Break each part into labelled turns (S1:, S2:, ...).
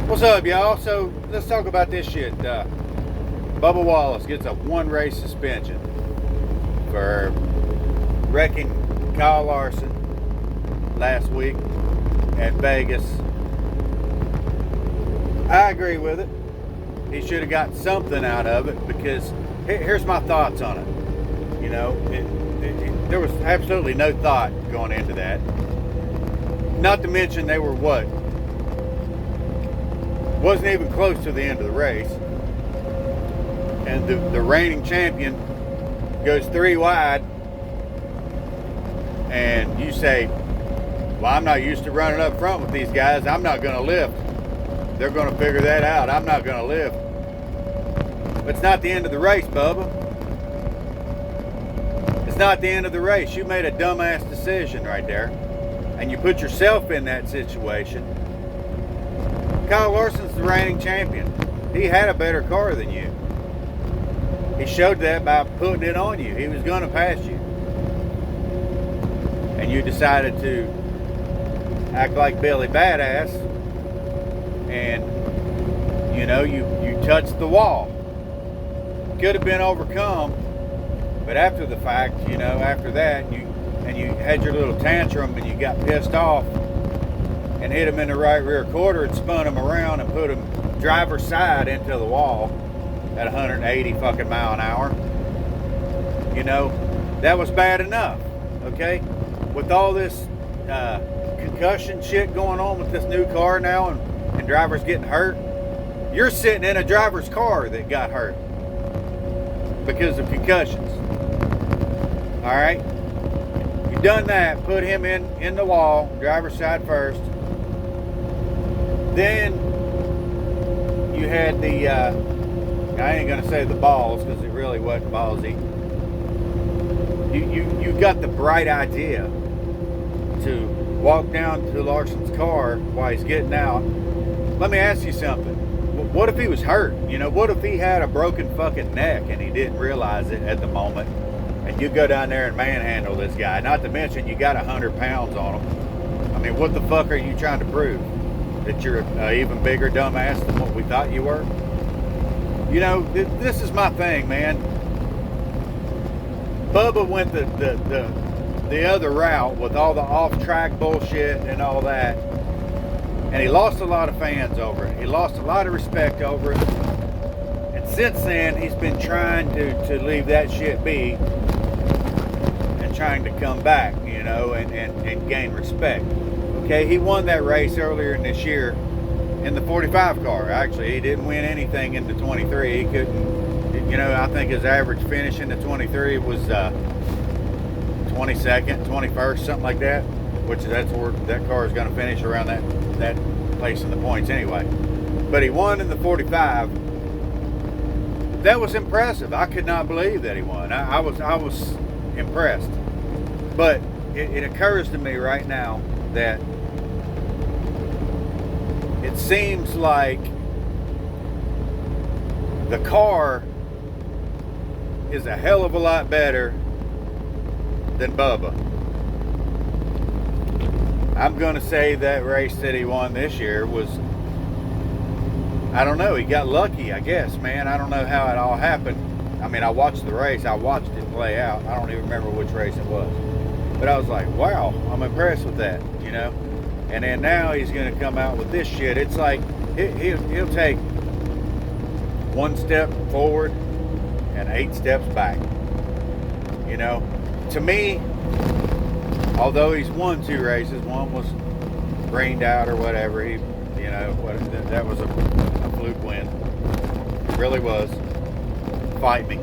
S1: What's up, y'all? So let's talk about this shit. Bubba Wallace gets a one-race suspension for wrecking Kyle Larson last week at Vegas. I agree with it. He should have got something out of it, because here's my thoughts on it. You know, there was absolutely no thought going into that. Not to mention they were wasn't even close to the end of the race, and the reigning champion goes 3 wide, and you say, well, I'm not used to running up front with these guys, I'm not going to lift. They're going to figure that out. I'm not going to lift. But it's not the end of the race, Bubba. It's not the end of the race. You made a dumbass decision right there, and you put yourself in that situation. Kyle Larson's the reigning champion. He had a better car than you. He showed that by putting it on you. He was going to pass you. And you decided to act like Billy Badass, and you know, you touched the wall. Could have been overcome, but after the fact, you know, after that, you had your little tantrum and you got pissed off and hit him in the right rear quarter and spun him around and put him driver's side into the wall at 180 fucking mile an hour. You know, that was bad enough, okay? With all this concussion shit going on with this new car now, and drivers getting hurt, you're sitting in a driver's car that got hurt because of concussions. All right? You've done that, put him in the wall, driver's side first. Then you had the, I ain't gonna say the balls, because it really wasn't ballsy. You got the bright idea to walk down to Larson's car while he's getting out. Let me ask you something. What if he was hurt? You know, what if he had a broken fucking neck and he didn't realize it at the moment? And you go down there and manhandle this guy. Not to mention you got 100 pounds on him. I mean, what the fuck are you trying to prove? That you're an even bigger dumbass than what we thought you were? You know, this is my thing, man. Bubba went the other route with all the off-track bullshit and all that. And he lost a lot of fans over it. He lost a lot of respect over it. And since then, he's been trying to leave that shit be and trying to come back, you know, and gain respect. Okay, he won that race earlier in this year in the 45 car. Actually, he didn't win anything in the 23. He couldn't, you know, I think his average finish in the 23 was 22nd, 21st, something like that, which that's where that car is going to finish, around that place in the points anyway. But he won in the 45. That was impressive. I could not believe that he won. I was impressed. But it occurs to me right now that it seems like the car is a hell of a lot better than Bubba. I'm going to say that race that he won this year was, I don't know, he got lucky, I guess, man. I don't know how it all happened. I mean, I watched the race. I watched it play out. I don't even remember which race it was. But I was like, wow, I'm impressed with that, you know? And then now he's going to come out with this shit. It's like he'll take 1 step forward and 8 steps back. You know, to me, although he's won 2 races, one was rained out or whatever, he, you know, that was a fluke win. It really was. Fight me.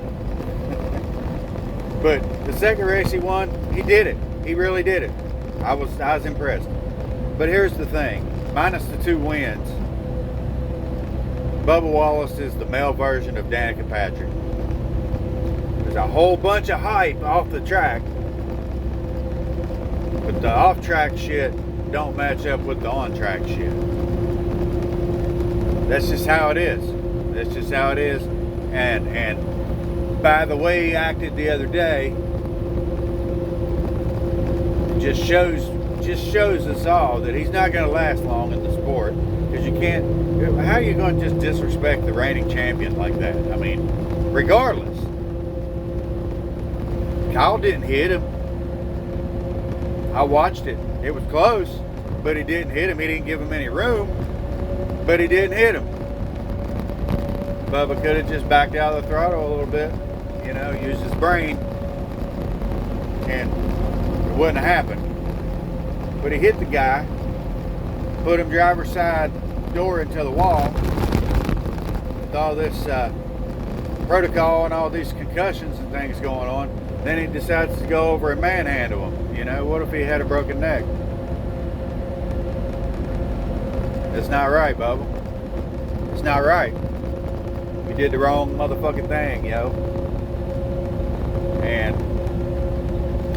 S1: But the second race he won, he did it. He really did it. I was impressed. But here's the thing, minus the 2 wins, Bubba Wallace is the male version of Danica Patrick. There's a whole bunch of hype off the track, but the off-track shit don't match up with the on-track shit. That's just how it is. That's just how it is. And by the way he acted the other day, just shows us all that he's not going to last long in the sport, because because you can't. How are you going to just disrespect the reigning champion like that? I mean, regardless. Kyle didn't hit him. I watched it. It was close, but he didn't hit him. He didn't give him any room, but he didn't hit him. Bubba could have just backed out of the throttle a little bit, you know, used his brain, and it wouldn't have happened. But he hit the guy, put him driver's side door into the wall, with all this protocol and all these concussions and things going on. Then he decides to go over and manhandle him. You know, what if he had a broken neck? It's not right, Bubba. It's not right. You did the wrong motherfucking thing, yo. And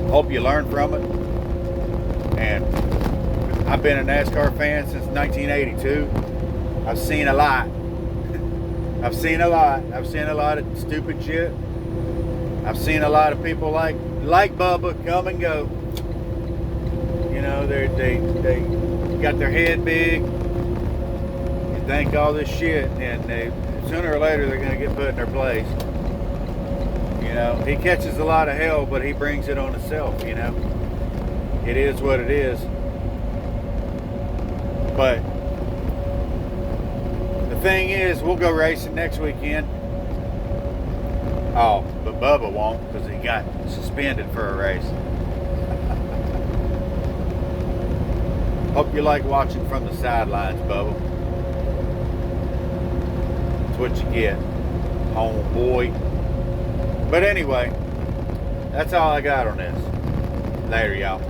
S1: hope you learn from it. And I've been a NASCAR fan since 1982. I've seen a lot. I've seen a lot. I've seen a lot of stupid shit. I've seen a lot of people like Bubba come and go. You know, they got their head big and think all this shit, and they sooner or later they're gonna get put in their place. You know, he catches a lot of hell, but he brings it on himself. You know, it is what it is. But the thing is, we'll go racing next weekend. Oh, but Bubba won't, because he got suspended for a race. Hope you like watching from the sidelines, Bubba. That's what you get, homeboy. But anyway, that's all I got on this. Later, y'all.